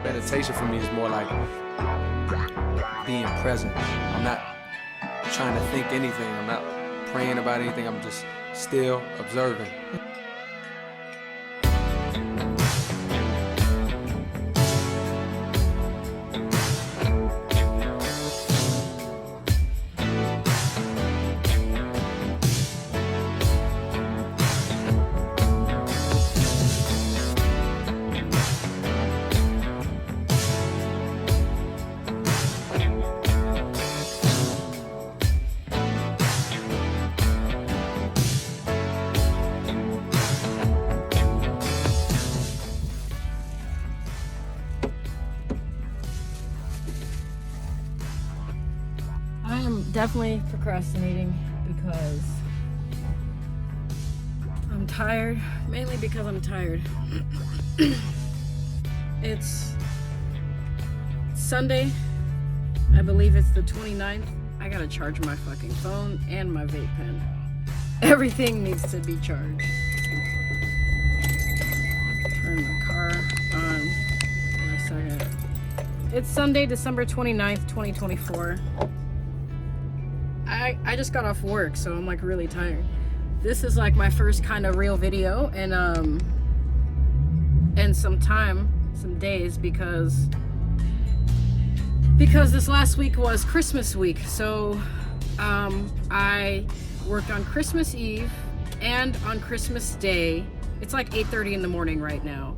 Meditation for me is more like being present. I'm not trying to think anything. I'm not praying about anything. I'm just still observing. I am definitely procrastinating because I'm tired, mainly because I'm tired. It's Sunday, I believe it's the 29th. I gotta charge my fucking phone and my vape pen. Everything needs to be charged. Turn the car on for a second. It's Sunday, December 29th, 2024. I just got off work, so I'm like really tired. This is like my first kind of real video and some days because this last week was Christmas week. So I worked on Christmas Eve and on Christmas Day. It's like 8:30 in the morning right now.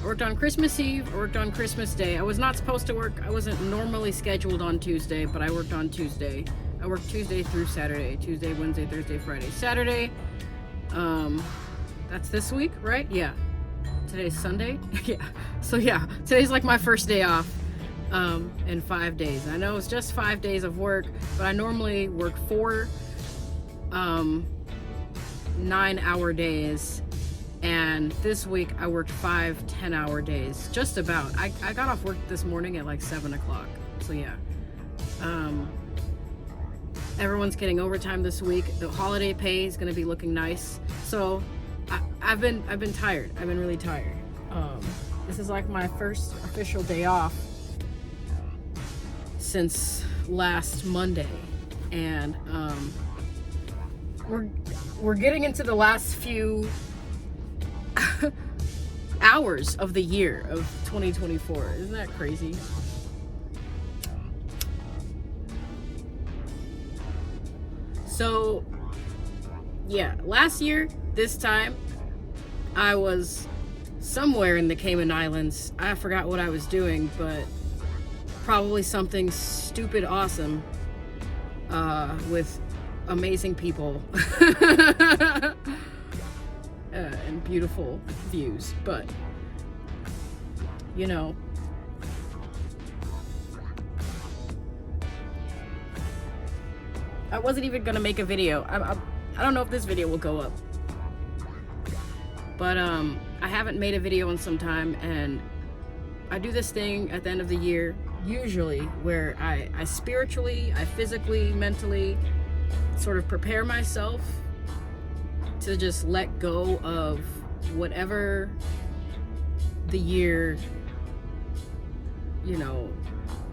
I worked on Christmas Eve, I worked on Christmas Day. I was not supposed to work. I wasn't normally scheduled on Tuesday, but I worked on Tuesday. I worked Tuesday through Saturday. Tuesday, Wednesday, Thursday, Friday, Saturday. That's this week, right? Yeah. Today's Sunday? Yeah. So yeah, today's like my first day off in 5 days. I know it's just 5 days of work, but I normally work 4 9-hour days. And this week I worked 5 10-hour days, just about. I got off work this morning at like 7 o'clock. So yeah. Everyone's getting overtime this week. The holiday pay is gonna be looking nice. So I've been tired. I've been really tired. This is like my first official day off since last Monday. And we're getting into the last few hours of the year of 2024. Isn't that crazy? So yeah, last year this time I was somewhere in the Cayman Islands. I forgot what I was doing, but probably something stupid awesome with amazing people and beautiful views. But you know, I wasn't even gonna make a video. I don't know if this video will go up, but I haven't made a video in some time, and I do this thing at the end of the year usually where I spiritually, I physically, mentally sort of prepare myself to just let go of whatever the year, you know,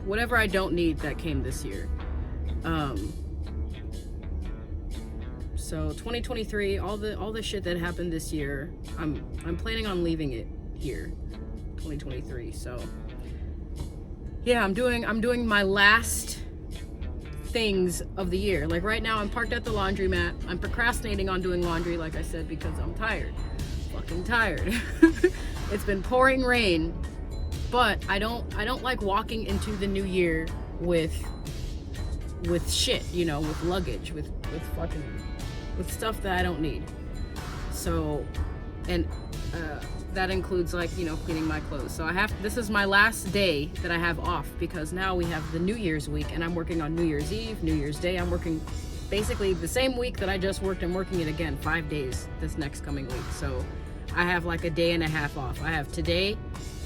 whatever I don't need that came this year. So 2023, all the shit that happened this year, I'm planning on leaving it here, 2023. So yeah, I'm doing my last things of the year. Like right now I'm parked at the laundromat. I'm procrastinating on doing laundry, like I said, because I'm tired. Fucking tired. It's been pouring rain, but I don't like walking into the new year with shit, you know, with luggage, with stuff that I don't need. So, and that includes, like, you know, cleaning my clothes. So this is my last day that I have off, because now we have the New Year's week and I'm working on New Year's Eve, New Year's Day. I'm working basically the same week that I just worked. I'm working it again 5 days this next coming week. So I have like a day and a half off. I have today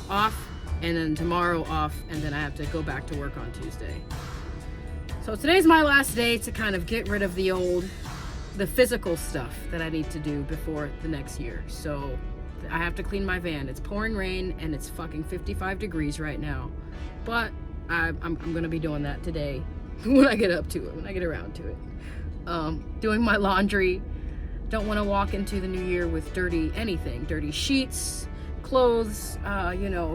off and then tomorrow off, and then I have to go back to work on Tuesday. So today's my last day to kind of get rid of the physical stuff that I need to do before the next year. So I have to clean my van. It's pouring rain and it's fucking 55 degrees right now. But I'm gonna be doing that today when I get up to it, when I get around to it. Doing my laundry. Don't want to walk into the new year with dirty sheets, clothes,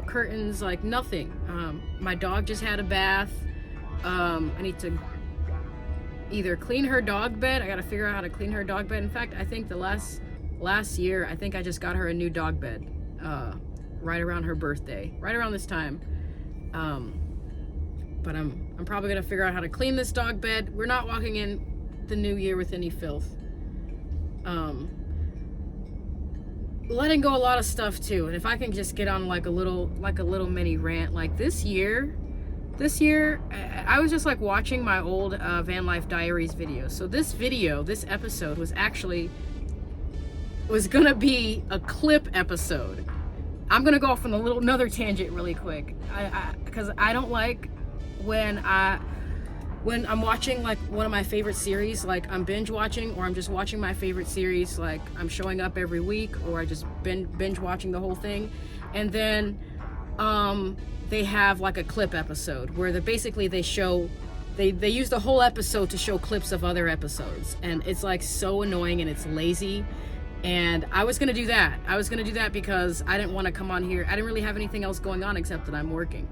curtains, like nothing. My dog just had a bath. I need to either clean her dog bed. I gotta figure out how to clean her dog bed. In fact, I think the last year, I think I just got her a new dog bed, right around her birthday, right around this time. But I'm probably gonna figure out how to clean this dog bed. We're not walking in the new year with any filth. Letting go a lot of stuff too, and if I can just get on like a little mini rant, like this year I was just like watching my old Vanlife Diaries videos. So this episode was gonna be a clip episode. I'm gonna go off on another tangent really quick, because I don't like when I'm watching like one of my favorite series, like I'm binge watching, or I'm just watching my favorite series, like I'm showing up every week, or I just binge watching the whole thing, and then they have like a clip episode where they use the whole episode to show clips of other episodes, and it's like so annoying and it's lazy. And I was gonna do that because I didn't want to come on here. I didn't really have anything else going on except that I'm working.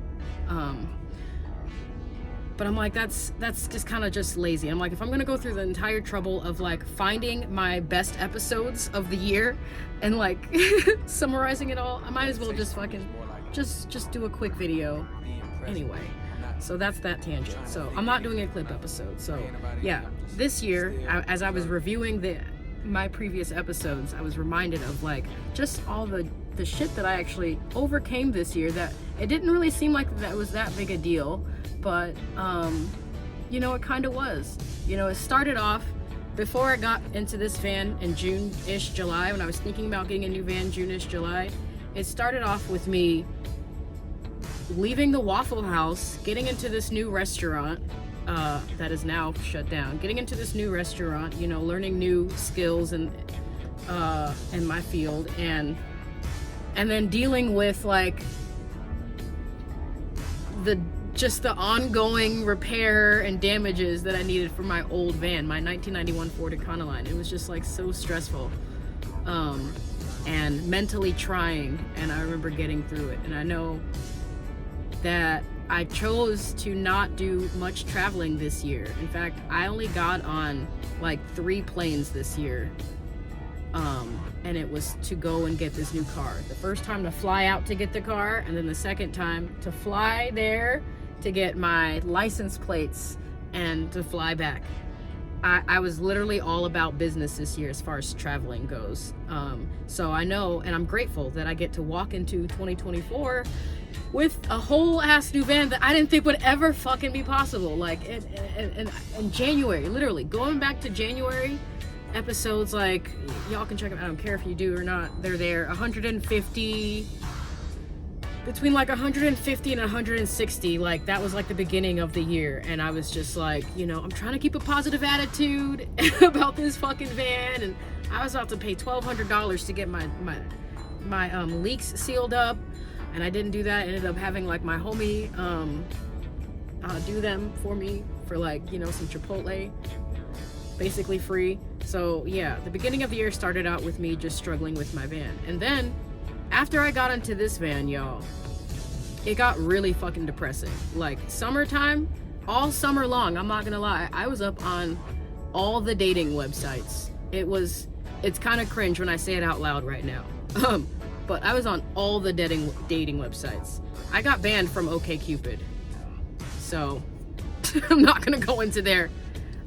But I'm like, that's just kind of just lazy. I'm like, if I'm gonna go through the entire trouble of like finding my best episodes of the year and like summarizing it all, I might as well just fucking just do a quick video anyway. So that's that tangent. So I'm not doing a clip episode. So yeah, this year, as I was reviewing my previous episodes, I was reminded of like just all the shit that I actually overcame this year, that it didn't really seem like that was that big a deal, but it kind of was. It started off before I got into this van in June-ish, July, when I was thinking about getting a new van, June-ish, July. It started off with me leaving the Waffle House, getting into this new restaurant that is now shut down, getting into this new restaurant, learning new skills in my field, and then dealing with like the ongoing repair and damages that I needed for my old van, my 1991 Ford Econoline. It was just like so stressful and mentally trying, and I remember getting through it. And I know that I chose to not do much traveling this year. In fact, I only got on like 3 planes this year, and it was to go and get this new car. The first time to fly out to get the car, and then the second time to fly there to get my license plates and to fly back. I was literally all about business this year as far as traveling goes. So I know, and I'm grateful that I get to walk into 2024 with a whole ass new van that I didn't think would ever fucking be possible. Like in January, literally going back to January episodes, like y'all can check them. I don't care if you do or not. They're there. 150, between like 150 and 160. Like that was like the beginning of the year, and I was just like, I'm trying to keep a positive attitude about this fucking van, and I was about to pay $1,200 to get my leaks sealed up. And I didn't do that. I ended up having like my homie do them for me for like, some Chipotle, basically free. So yeah, the beginning of the year started out with me just struggling with my van. And then after I got into this van, y'all, it got really fucking depressing. Like summertime, all summer long, I'm not gonna lie, I was up on all the dating websites. It's kind of cringe when I say it out loud right now. But I was on all the dating websites. I got banned from OkCupid, so I'm not gonna go into there.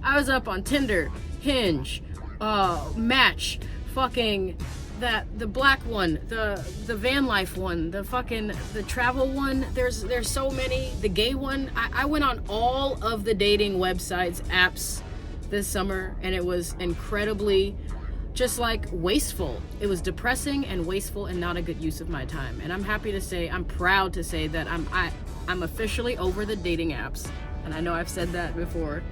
I was up on Tinder, Hinge, Match, fucking the black one, the Vanlife one, the travel one. There's so many. The gay one. I went on all of the dating websites, apps this summer, and it was incredibly just like wasteful. It was depressing and wasteful and not a good use of my time. And I'm proud to say that I'm officially over the dating apps. And I know I've said that before.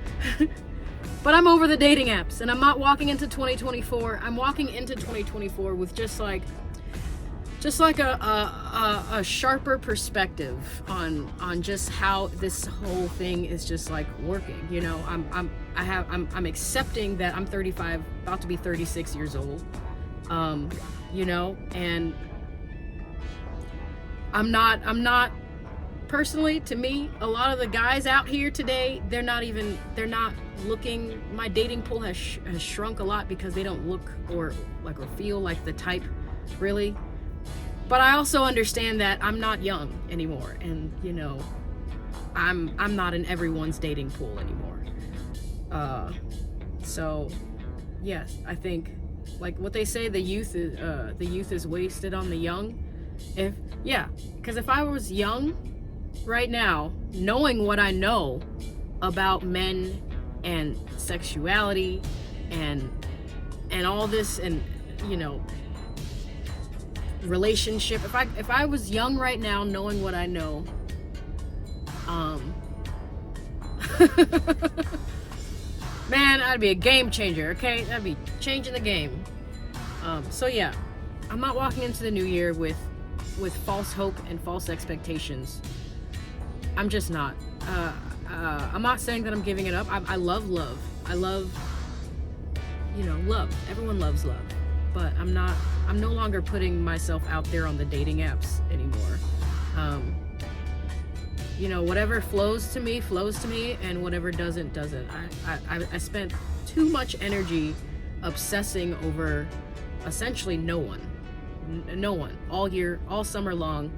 But I'm over the dating apps, and I'm not walking into 2024. I'm walking into 2024 with just like just like a sharper perspective on just how this whole thing is just like working. You know, I'm accepting that I'm 35, about to be 36 years old. You know, and I'm not personally, to me, a lot of the guys out here today, they're not looking, my dating pool has shrunk a lot because they don't look or feel like the type, really. But I also understand that I'm not young anymore, and you know, I'm not in everyone's dating pool anymore. So yes, I think, like what they say, the youth is wasted on the young. Because if I was young right now, knowing what I know about men and sexuality and all this, and you know, relationship, if I was young right now, knowing what I know, man, I'd be a game changer. Okay, I'd be changing the game. So yeah, I'm not walking into the new year with false hope and false expectations. I'm just not. I'm not saying that I'm giving it up. I love love. I love, you know, love. Everyone loves love. But I'm no longer putting myself out there on the dating apps anymore. You know, whatever flows to me, and whatever doesn't. I spent too much energy obsessing over essentially no one all year, all summer long.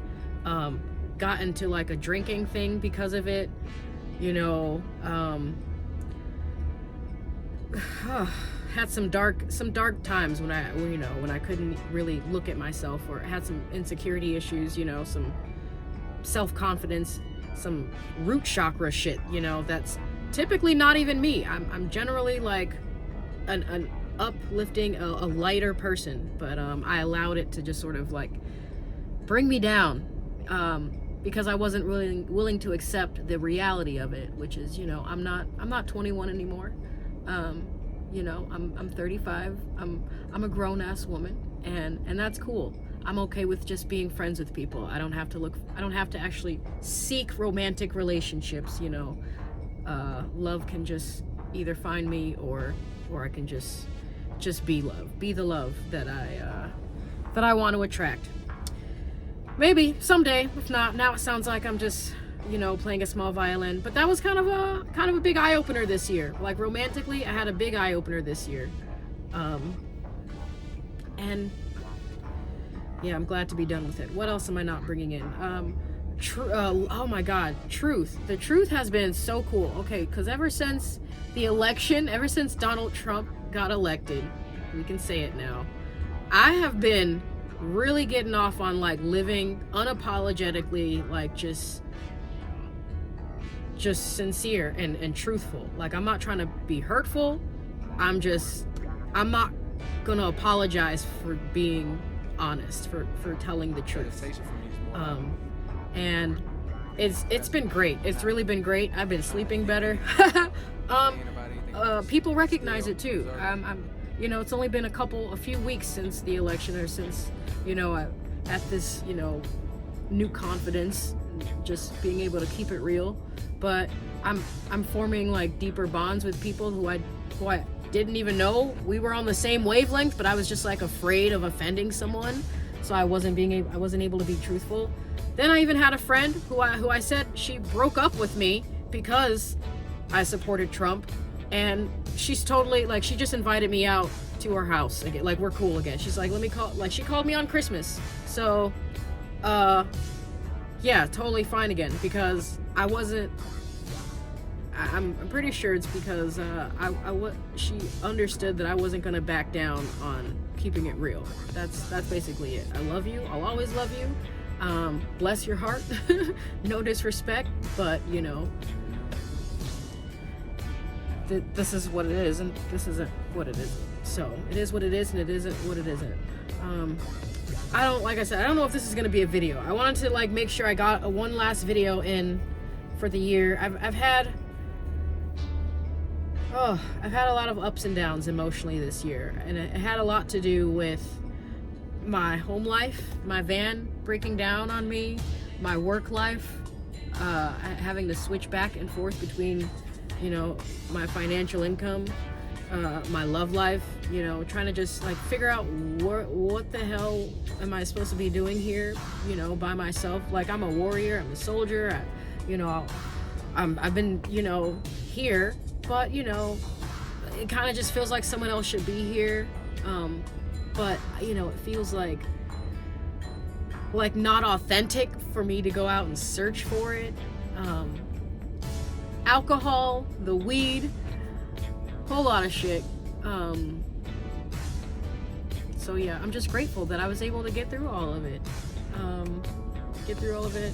Got into like a drinking thing because of it, you know. Had some dark times when I couldn't really look at myself, or had some insecurity issues, you know, some self-confidence, some root chakra shit, you know, that's typically not even me. I'm generally like an uplifting, a lighter person, but I allowed it to just sort of like bring me down, because I wasn't really willing to accept the reality of it, which is, you know, I'm not 21 anymore. You know, I'm 35. I'm a grown-ass woman, and that's cool. I'm okay with just being friends with people. I don't have to actually seek romantic relationships, you know. Love can just either find me, or I can just be love. Be the love that I want to attract. Maybe someday. If not, now it sounds like I'm just, you know, playing a small violin. But that was kind of a big eye opener this year. Like romantically, I had a big eye opener this year. And yeah, I'm glad to be done with it. What else am I not bringing in? Oh my God, truth. The truth has been so cool. Okay, because ever since the election, ever since Donald Trump got elected, we can say it now, I have been really getting off on like living unapologetically, like just sincere and truthful. Like, I'm not trying to be hurtful. I'm not gonna apologize for being honest, for telling the truth. And it's been great. It's really been great. I've been sleeping better. People recognize it too. You know, it's only been a few weeks since the election, or since, you know, at this, you know, new confidence, just being able to keep it real. But I'm forming like deeper bonds with people who I didn't even know we were on the same wavelength, but I was just like afraid of offending someone, so I wasn't able to be truthful. Then I even had a friend who I said she broke up with me because I supported Trump, and she's totally like, she just invited me out to her house again, like we're cool again. She's like, she called me on Christmas, so yeah, totally fine again, because I wasn't. I'm pretty sure it's because she understood that I wasn't gonna back down on keeping it real. That's basically it. I love you. I'll always love you. Bless your heart. No disrespect, but you know, this is what it is, and this isn't what it isn't. So it is what it is, and it isn't what it isn't. Like I said, I don't know if this is gonna be a video. I wanted to like make sure I got one last video in for the year. I've had a lot of ups and downs emotionally this year, and it had a lot to do with my home life, my van breaking down on me, my work life, having to switch back and forth between, you know, my financial income, my love life, you know, trying to just like figure out what the hell am I supposed to be doing here, you know, by myself. Like, I'm a warrior, I'm a soldier, I've been, you know, here, but, you know, it kind of just feels like someone else should be here. But, you know, it feels like not authentic for me to go out and search for it. Alcohol, the weed, whole lot of shit. So yeah, I'm just grateful that I was able to get through all of it. I'm gonna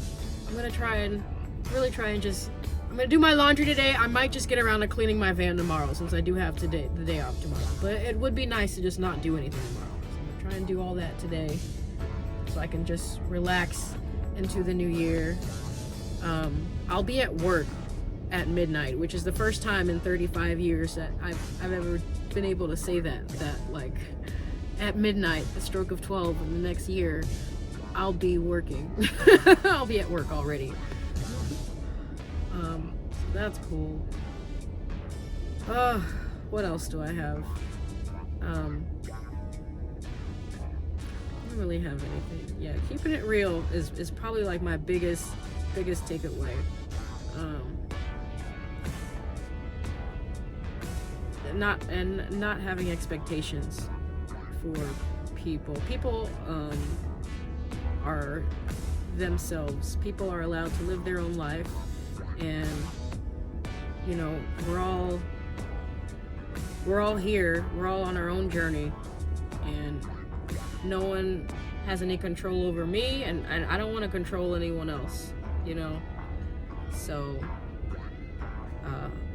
I'm gonna do my laundry today. I might just get around to cleaning my van tomorrow, since I do have the day off tomorrow. But it would be nice to just not do anything tomorrow. So I'm gonna try and do all that today, so I can just relax into the new year. I'll be at work at midnight, which is the first time in 35 years that I've ever been able to say that like at midnight, the stroke of 12 in the next year, I'll be working. I'll be at work already. So that's cool. What else do I have? I don't really have anything. Yeah, keeping it real is probably like my biggest takeaway. Not having expectations for people. People are themselves. People are allowed to live their own life, and you know, we're all here. We're all on our own journey, and no one has any control over me, and I don't want to control anyone else, you know. So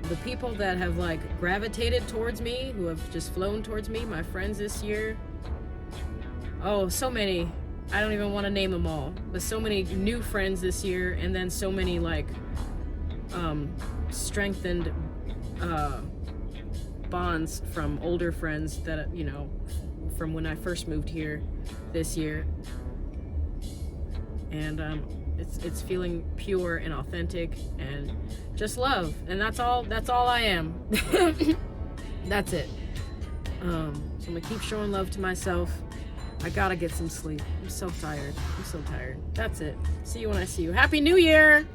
the people that have like gravitated towards me, who have just flown towards me, my friends this year, oh, so many, I don't even want to name them all, but so many new friends this year, and then so many like strengthened bonds from older friends that, you know, from when I first moved here this year. And it's feeling pure and authentic and just love, and that's all I am. That's it. So I'm gonna keep showing love to myself. I gotta get some sleep. I'm so tired. That's it. See you when I see you. Happy New Year!